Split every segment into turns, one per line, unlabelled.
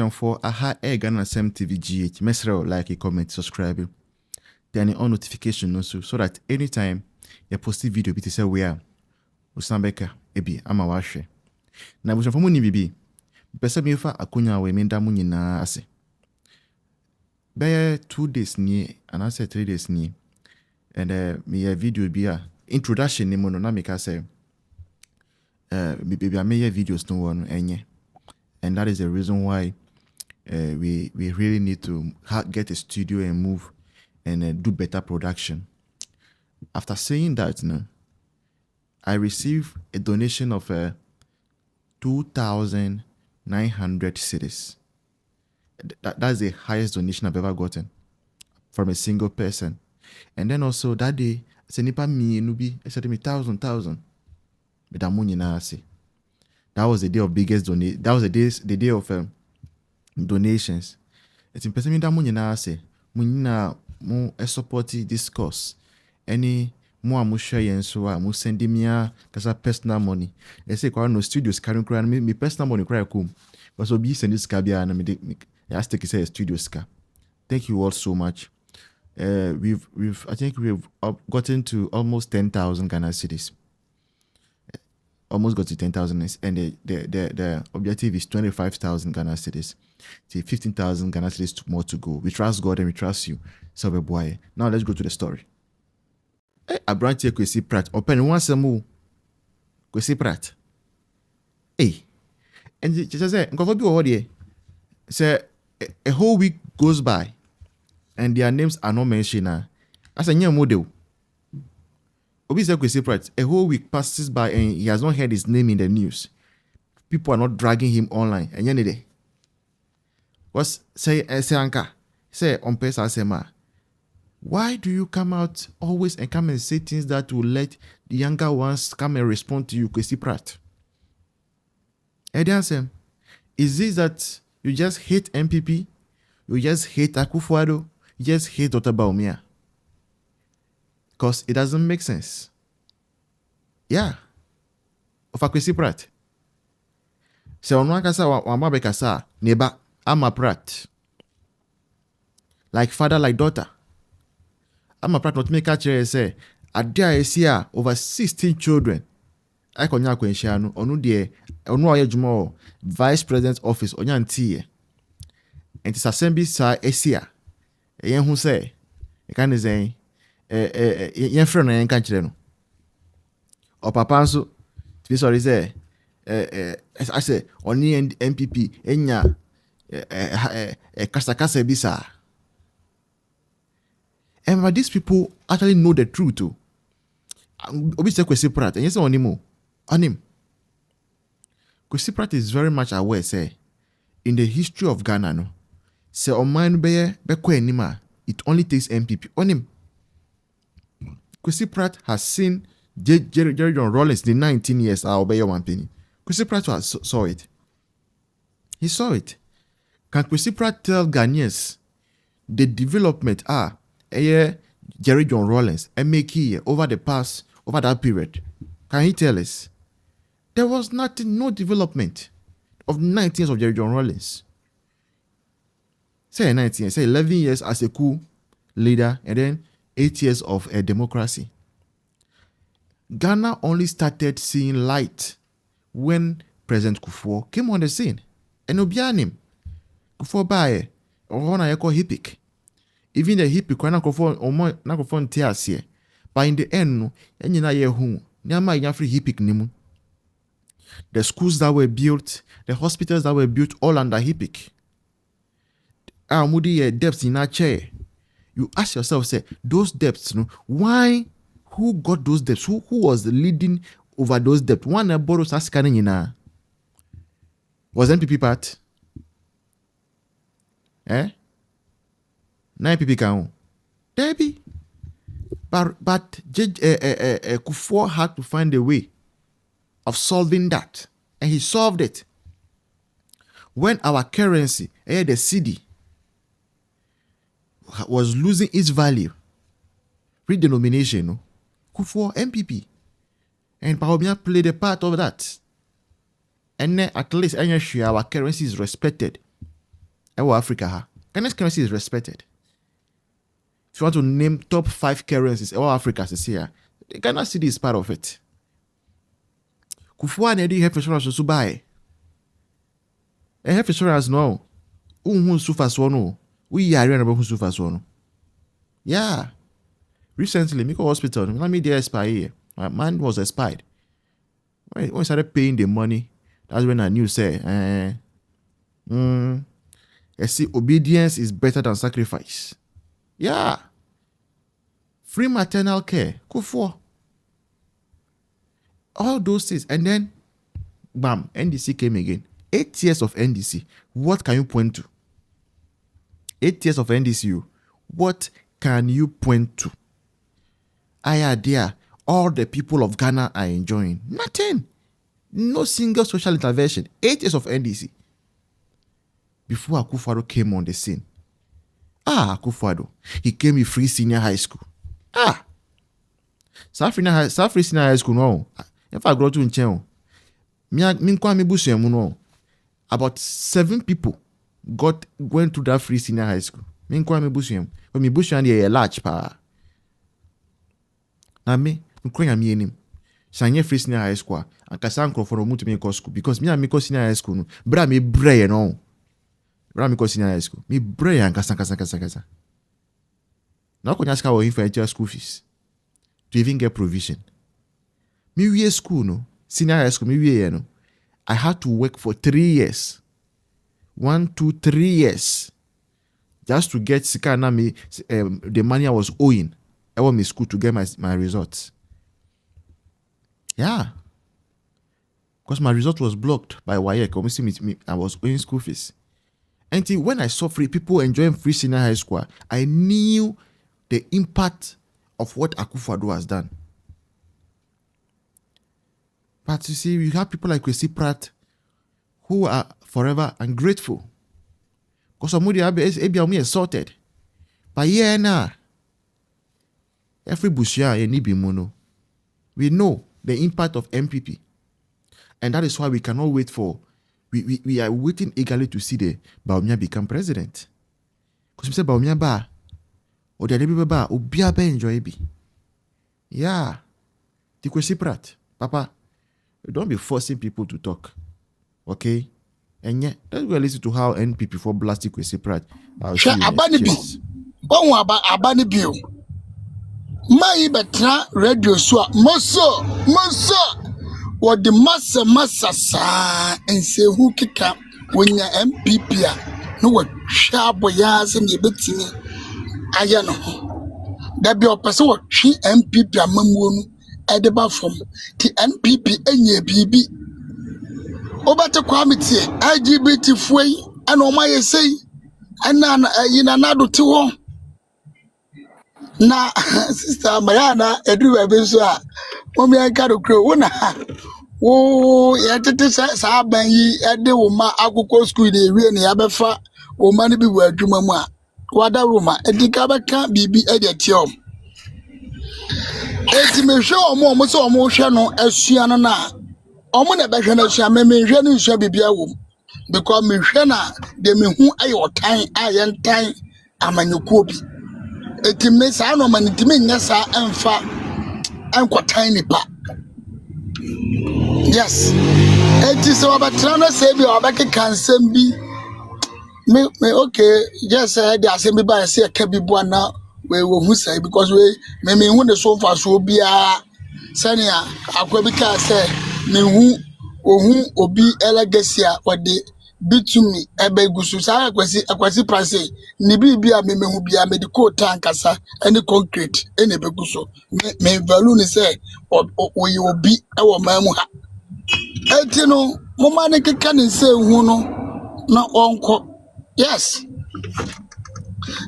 for aha Ghanaasɛm TV GH. Mesrel like, comment, subscribe. Then on notification also so that anytime you post a video, it say where Usambeka ebi ama wahwe. Na bushafo mu ni bibi. Pese mi fa akonya we menda mu nyina ase. Be 2 days ni and I say 3 days ni. And me a video be a introduction ni mo no na me ka say baby I make videos no one enye. And that is the reason why we really need to get a studio and move and do better production. After saying that, I received a donation of 2,900 cedis. That's the highest donation I've ever gotten from a single person. And then also that day, I said, "Nipa mi nubi." I said, "Me thousand." But that was the day of biggest donation. That was the day of donations. It's in person me that money na say money mo support this cause. Any more mo share yen so mo send me a kasa personal money. I say kwa no studios carry cry me personal money cry come. Because obi send this car bia na me I take say studios car. Thank you all so much. I think we've gotten to almost 10,000 Ghana cedis. Almost got to 10,000, and the objective is 25,000 Ghana cedis. See, 15,000 Ghana cedis more to go. We trust God and we trust you. So boy. Now let's go to the story. I brought here Kwesi Pratt. Open one more. Kwesi Pratt. Hey, and just say, say a whole week goes by, and their names are not mentioned. As a new model. Obi said Kwesi Pratt, a whole week passes by and he has not heard his name in the news. People are not dragging him online. And yenide. What's say Anka? Say on Pesa Sema. Why do you come out always and come and say things that will let the younger ones come and respond to you, Kwesi Pratt? Ediansem, is it that you just hate MPP? You just hate Akufo-Addo? You just hate Dr. Baumia? Because it doesn't make sense. Yeah. Of Kwesi Pratt. Se onwa kasa wa mabe kasa neba ama Pratt. Like father, like daughter. Ama Pratt not make a chair say adia esia over 16 children. I konya kwenshia no onu de onu oye juma vice president office onya ntie. Enti assembly sa esia. Yen hu say e kan say yen frɛ no yen kan kyerɛ no o papa nso ti sorry say I say oni MPP enya kasa bi sa. And but these people actually know the truth too. Obi say Kwesi Pratt and yes on him. Kwesi Pratt is very much aware say in the history of Ghana no say o man be ko anima it only takes MPP on him. Kwesi Pratt has seen Jerry John Rawlings the 19 years I'll obey one penny. Kwesi Pratt saw it. He saw it. Can Kwesi Pratt tell Ghanaians the development Jerry John Rawlings and make here over that period? Can he tell us? There was no development of 19 years of Jerry John Rawlings. Say 19 years, say 11 years as a coup leader, and then 8 years of a democracy. Ghana only started seeing light when President Kufuor came on the scene. And Obianim, Kufuor bae, or na yeko hipik. Even the hipik, na Kufuor ntiasie. But in the end, na yehu, nyama yafri hipik nimu. The schools that were built, the hospitals that were built, all under hipik. Mudi debts in our chair. You ask yourself, say, those debts, why? Who got those debts? Who was leading over those debts? One borrows us scanning in a was MPP part? 9 MPP can Debbie. But Kufuor had to find a way of solving that. And he solved it. When our currency, the cedi, was losing its value, redenomination, Kufuor MPP, and Baumia played a part of that. And then at least our currency is respected Africa. Ghana's currency is respected. If you want to name top 5 currencies, Africa is here. The Ghana city is part of it. Kufuor and health insurance so buy. Health insurance no. Sufa no. We are about Sufa no. Yeah. Recently, me go hospital. Let me expire. My man was expired. When I started paying the money, that's when I knew say, I see obedience is better than sacrifice. Yeah. Free maternal care. Kufuor. All those things. And then, bam, NDC came again. 8 years of NDC. What can you point to? 8 years of NDC. What can you point to? There, all the people of Ghana are enjoying. Nothing. No single social intervention. 8 years of NDC. Before Akufo-Addo came on the scene. Akufo-Addo. He came with free senior high school. South free senior high school, no. If I grow to in Cheno, about 7 people went to that free senior high school. But me busham a large power. Na me him. Shanye free senior high school. And Kasanko for a to make school because me and me senior high school. Bra me bray no. Bra me senior high school. Me bray and kasa. Now can ask how for school fees to even get provision. Me we school no senior high school me we no. I had to work for 3 years. 1, 2, 3 years. Just to get the money I was owing. I want me school to get my results. Yeah. Because my result was blocked by WAEC. I was owing school fees. Until when I saw free people enjoying free senior high school, I knew the impact of what Akufo-Addo has done. But you see, you have people like Kwesi Pratt who are forever ungrateful. Because somebody are assaulted. But yeah, now, every bushia and Nibimuno, we know the impact of MPP. And that is why we cannot wait for, we are waiting eagerly to see the Bawumia become president. Because we say Bawumia ba, or the Adebi ba, or Biaba enjoy bi. Yeah. The Kwesi Pratt, Papa, don't be forcing people to talk. Okay? And yeah, let's go listen to how NPP for blasting Kwesi Pratt.
Abani bill. My betra radio so moso what the massa sa and say who kika when your MPP no what sharp boyas and ye betini ayano. That be a person what she MPP amamun edeba from the NPP enye BB. Obata kwamiti LGBT fue and omaye say and na yinanado tiwo. Na sister Mariana everywhere be so a mommy anka do kro wona wo yetete sa ban yi ede wo ma akoko school dey wie ne yabefa wo ma ne bi wo adwuma mu a wada roma edika beka bibi ede tiom eti me hwe omo so omo hwe no asua no na omo na be hwe na asua me hwe no asua bibia wo because me hwe na de me hu ayotan ayentan amanyuko bi etime sa no manitime nya sa emfa enkotan nipa. Yes, eti so abatra na say bi obeke kansem bi me okay just the assembly by say ka bi bo na we hu say because we me hu the so far so bia sania akwa bi ka say me hu ohun obi legacy a ode bitumi ebegusu sa akwasi price ni bibia me hu bia medical tank asa any concrete any beguso me value ni say oyi obi e wo mamu ha enti no mo ma ne keka ni say hu no na onko. Yes,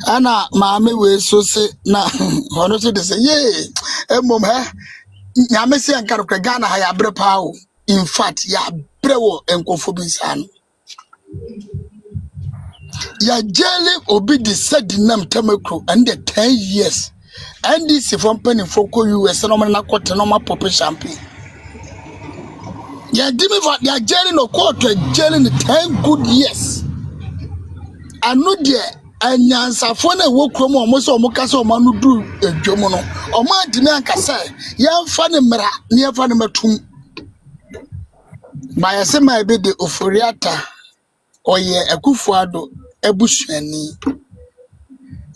ana maame we so say na hono so de say ye emom ha nyame se ankaro kwa Ghana ha ya bre pa o. In fact ya bre wo enkofo bi san ya jele obi de said nam tamakro and the 10 years and this from penny for US no man na kwete no ma pop champagne ya dimi va ya jele no kwete jele ni 10 good years ano de anyansafo na wo krom o mo so mo kasa o ma no du edwom no o ma ntimi ankasa yemfa ne mra ne yemfa ne matum ba yase ma be de oforiata oye akufuado ebusuani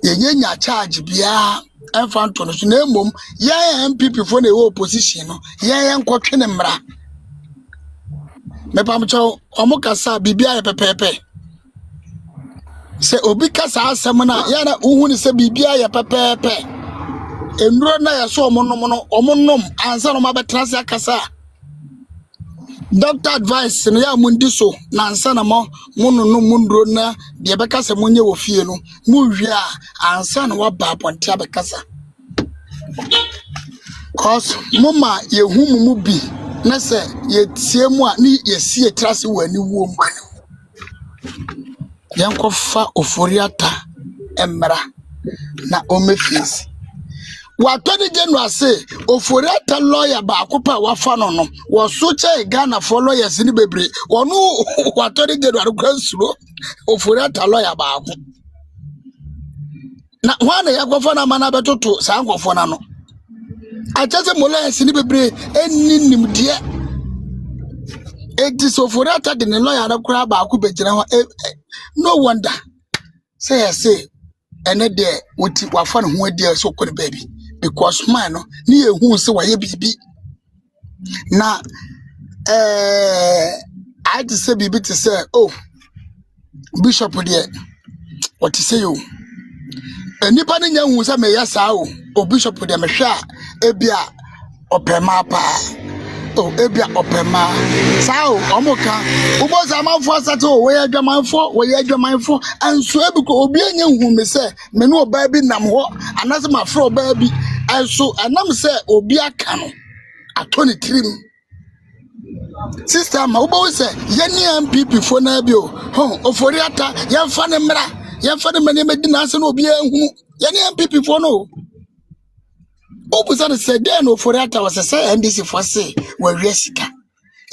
yenya charge bia emfa nto no so na emom ye MPP fo na e opposition no ye nkotwe ne mra me pamcho o mo kasa bibia ye pepepe se obi kasa asem na ya na uhu ni se bibia ya pepepe enuro na ya so omonom ansa no mabetra se akasa doctor advice no ya mundi so na ansa na mo mununu mundro na de be kasa munye wo fie no mu hwe a ansa na wa ba ponte abekasa cause mama ye hu mu bi na se ye tie mu a ni ye sie trase wani wo mu yankofa oforiata emra na omefisi watoni genu ase oforiata lawyer ba akopa wafa no wo so che Ghana for lawyers ni bebre wonu watoni genu arukwansuro oforiata lawyer ba ako na wana yakofa na mana betoto sa ankofo na no achaze mo lawyers ni bebre eninim de edi so oforiata de ne lawyer arakura ba ako begyina ho no wonder say ene de woti wafa no ho adi so kɔ ne baby because man no ni ehu se waye bibi na I just say bibi to say oh bishop there what to say you enipa ne nya hu se me yasa o bishop there me hwa ebia opema pa oh ebia opema sao omoka uboza manfo asate o we adwamanfo anso ebiko obi anya hu me se me no oba bi nam ho anase mafro oba bi anso anam se obi aka no atoni trim sister ma ubo se yeni MPP fo na bi o ho oforiata yemfa ne mra yemfa ne mane medi na ase no obi ahu yeni MPP fo no Opposite said then oforiata was say NDC for say we resika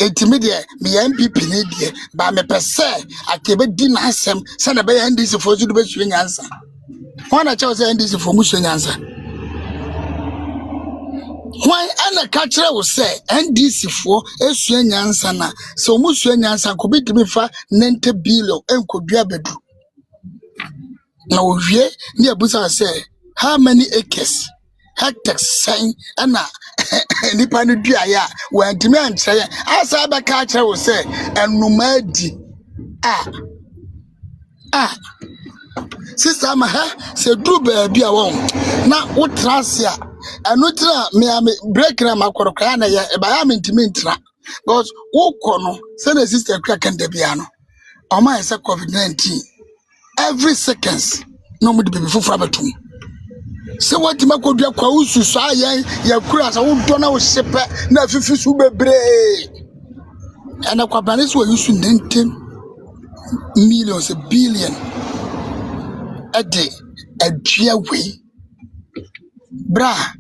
etimide me MPP ne die ba me pese akebe di na asem say na be NDC for so do be sua nyansa wana cha say NDC for mu sua nyansa why ana ka kire wo say NDC for esua nyansa na so mu sua nyansa ko bi timi fa 90 billion enkodua bedu na owie ne abusa say how many acres hectares sign ana nipa no dua ya wantimi ankyere asa ba ka kire wo say enuma di sister ma ha se dru ba bia won na wo trasia anu tra me break na makorokra na ya ba ya mentimi ntra because wo kono say the sister kwa kanda bia no o ma say COVID-19 every seconds no mu di bibi fufura betum se wati makodua kwa ususu ayen ya kura sa wo do na wo sepe na fifisu bebre ana kwa banis wo yusu 90 millions billion a day adua we bra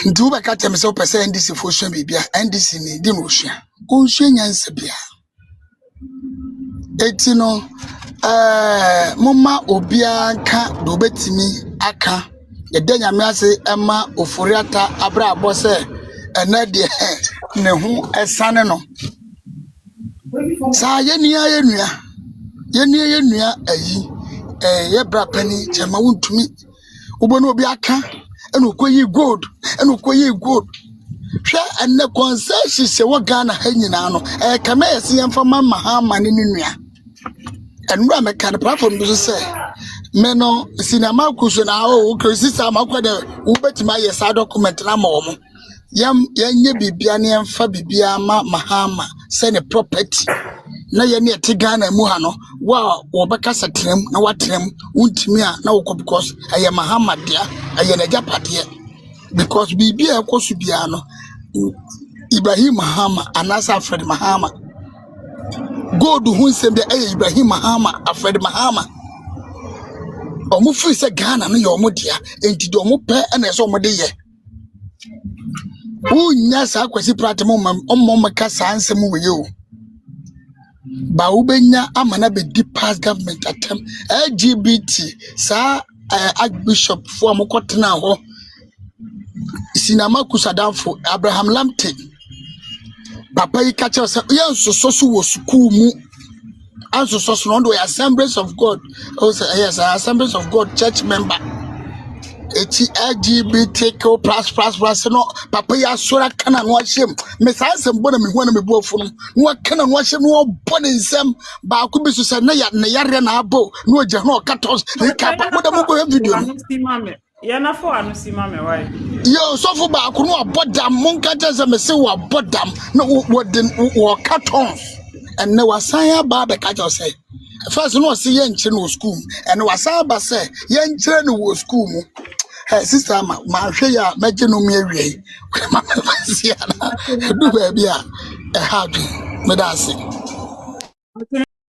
ndu ba ka tem se opese NDC fo hwa bibia NDC ni di no hwa o hwa nyansa bia etino mama obia nka do betimi aka de nyame ase ema oforiata abra abo se ena de ne ho esane no sa yenua ayi ye bra pani chema wontumi ubonu obi aka ena okoyi gold hwe enne concession se wo Ghana ha nyina no kama yesi yemfa mama ha mane ne nua enura me kan platform do say me no sinama kuso na o krisisa makwa de wo betima ye sa document na ma wo mo yenye bibia ne yemfa bibia ma mahama se ne property na ye ne ti Ghana mu ha no wa wo beka satrem na watrem untimi a na wo because aye mahama dia aye na japade because bibia ekosu bia no Ibrahim Mahama anasa Fred Mahama God who send the Ibrahim Mahama Fred Mahama omu free se Ghana no yo modia enti do mu pe na so mo de ye unya sa Kwesi Pratt mo maka sa ansem we yo ba wobenya amana be deep past government attempt LGBT sa archbishop for amokotena ho sinama kusadamfo Abraham Lamte papa yi ka che say ye nsoso so wo school mu ansoso so no do Assemblies of God yes Assemblies of God church member LGBTQ plus no papa ya sora kana no ahyem me sa nsem bona me hu na me bu afu no kana no ahyem no bone nsem ba ko bi so se na ya ne yare na abo no ogya no katos ne ka pa mo da mo go video no
ya na fo anu si mame why
yo so fo ba ko no abodam mon ka je se me se wo abodam no wo katons and ne wasan ya ba be ka je say first no see ye nche no school and wasan ba say ye nche no wo school mu. Hey, sister, my share, imagine no me away. My Kwasia, do baby, a happy, but that's it.